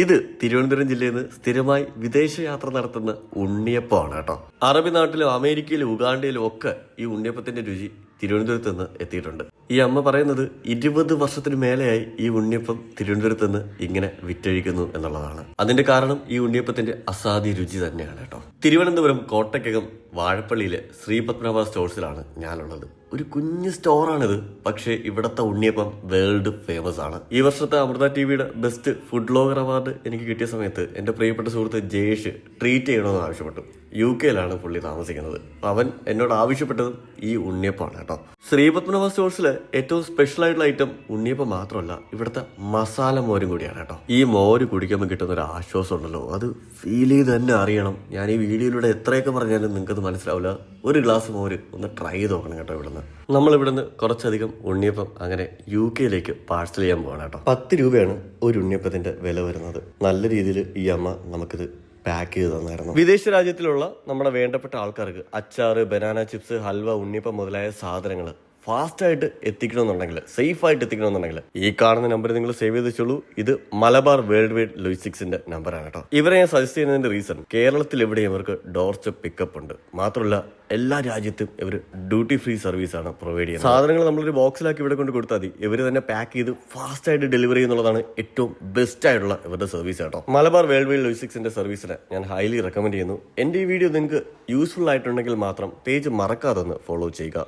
ഇത് തിരുവനന്തപുരം ജില്ലയിൽ നിന്ന് സ്ഥിരമായി വിദേശയാത്ര നടത്തുന്ന ഉണ്ണിയപ്പമാണ് കേട്ടോ. അറബി നാട്ടിലും അമേരിക്കയിലും ഉഗാണ്ടയിലും ഒക്കെ ഈ ഉണ്ണിയപ്പത്തിന്റെ രുചി തിരുവനന്തപുരത്ത് നിന്ന് എത്തിയിട്ടുണ്ട്. ഈ അമ്മ പറയുന്നത് 20 വർഷത്തിന് മേലെയായി ഈ ഉണ്ണിയപ്പം തിരുവനന്തപുരത്ത് നിന്ന് ഇങ്ങനെ വിറ്റഴിക്കുന്നു എന്നുള്ളതാണ്. അതിന്റെ കാരണം ഈ ഉണ്ണിയപ്പത്തിന്റെ അസാധ്യ രുചി തന്നെയാണ് കേട്ടോ. തിരുവനന്തപുരം കോട്ടയ്ക്കകം വാഴപ്പള്ളിയിലെ ശ്രീപത്മനാഭ സ്റ്റോഴ്സിലാണ് ഞാനുള്ളത്. ഒരു കുഞ്ഞു സ്റ്റോറാണിത്, പക്ഷേ ഇവിടുത്തെ ഉണ്ണിയപ്പം വേൾഡ് ഫേമസ് ആണ്. ഈ വർഷത്തെ അമൃത ടിവിയുടെ ബെസ്റ്റ് ഫുഡ് ബ്ലോഗർ അവാർഡ് എനിക്ക് കിട്ടിയ സമയത്ത് എന്റെ പ്രിയപ്പെട്ട സുഹൃത്ത് ജയേഷ് ട്രീറ്റ് ചെയ്യണമെന്ന് ആവശ്യപ്പെട്ടു. UK പുള്ളി താമസിക്കുന്നത്. അവൻ എന്നോട് ആവശ്യപ്പെട്ടതും ഈ ഉണ്ണിയപ്പമാണ് കേട്ടോ. ശ്രീപത്മനാഭ സ്റ്റോഴ്സിലെ ഏറ്റവും സ്പെഷ്യൽ ആയിട്ടുള്ള ഐറ്റം ഉണ്ണിയപ്പം മാത്രമല്ല, ഇവിടുത്തെ മസാല മോരും കൂടിയാണ് കേട്ടോ. ഈ മോര് കുടിക്കുമ്പോൾ കിട്ടുന്ന ഒരു ആശ്വാസം ഉണ്ടല്ലോ, അത് ഫീൽ ചെയ്ത് തന്നെ അറിയണം. ഞാൻ ഈ വീഡിയോയിലൂടെ എത്രയൊക്കെ പറഞ്ഞാലും നിങ്ങൾക്കത് മനസ്സിലാവില്ല. ഒരു ഗ്ലാസ് മോര് ഒന്ന് ട്രൈ ചെയ്ത് നോക്കണം കേട്ടോ. നമ്മളിവിടുന്ന് കുറച്ചധികം ഉണ്ണിയപ്പം അങ്ങനെ UK പാഴ്സൽ ചെയ്യാൻ പോവാണ് കേട്ടോ. 10 രൂപയാണ് ഒരു ഉണ്ണിയപ്പത്തിന്റെ വില വരുന്നത്. നല്ല രീതിയിൽ ഈ അമ്മ നമുക്കിത് പാക്ക് ചെയ്ത് തന്നായിരുന്നു. വിദേശ രാജ്യത്തിലുള്ള നമ്മുടെ വേണ്ടപ്പെട്ട ആൾക്കാർക്ക് അച്ചാറ്, ബനാന ചിപ്സ്, ഹൽവ, ഉണ്ണിയപ്പം മുതലായ സാധനങ്ങൾ ഫാസ്റ്റായിട്ട് എത്തിക്കണമെന്നുണ്ടെങ്കിൽ, സേഫ് ആയിട്ട് എത്തിക്കണമെന്നുണ്ടെങ്കിൽ ഈ കാണുന്ന നമ്പർ നിങ്ങൾ സേവ് ചെയ്ത് വെച്ചോളൂ. ഇത് മലബാർ വേൾഡ് വൈഡ് ലോജിസ്റ്റിക്സിന്റെ നമ്പറാണ് കേട്ടോ. ഇവരെ ഞാൻ സജസ്റ്റ് ചെയ്യുന്നതിന്റെ റീസൺ, കേരളത്തിൽ എവിടെ ഇവർക്ക് ഡോർ സ്റ്റെപ്പ് പിക്കപ്പ് ഉണ്ട്. മാത്രമല്ല എല്ലാ രാജ്യത്തും ഇവർ ഡ്യൂട്ടി ഫ്രീ സർവീസ് ആണ് പ്രൊവൈഡ് ചെയ്യുന്നത്. സാധനങ്ങൾ നമ്മളൊരു ബോക്സിലാക്കി ഇവിടെ കൊണ്ട് കൊടുത്താൽ മതി, ഇവർ തന്നെ പാക്ക് ചെയ്ത് ഫാസ്റ്റ് ആയിട്ട് ഡെലിവറി ചെയ്യുന്നുള്ളതാണ് ഏറ്റവും ബെസ്റ്റ് ആയിട്ടുള്ള ഇവരുടെ സർവീസ് കേട്ടോ. മലബാർ വേൾഡ് വൈഡ് ലോജിസ്റ്റിക്സിന്റെ സർവീസിനെ ഞാൻ ഹൈലി റെക്കമെൻഡ് ചെയ്യുന്നു. എന്റെ ഈ വീഡിയോ നിങ്ങൾക്ക് യൂസ്ഫുൾ ആയിട്ടുണ്ടെങ്കിൽ മാത്രം പേജ് മറക്കാതെ ഒന്ന് ഫോളോ ചെയ്യുക.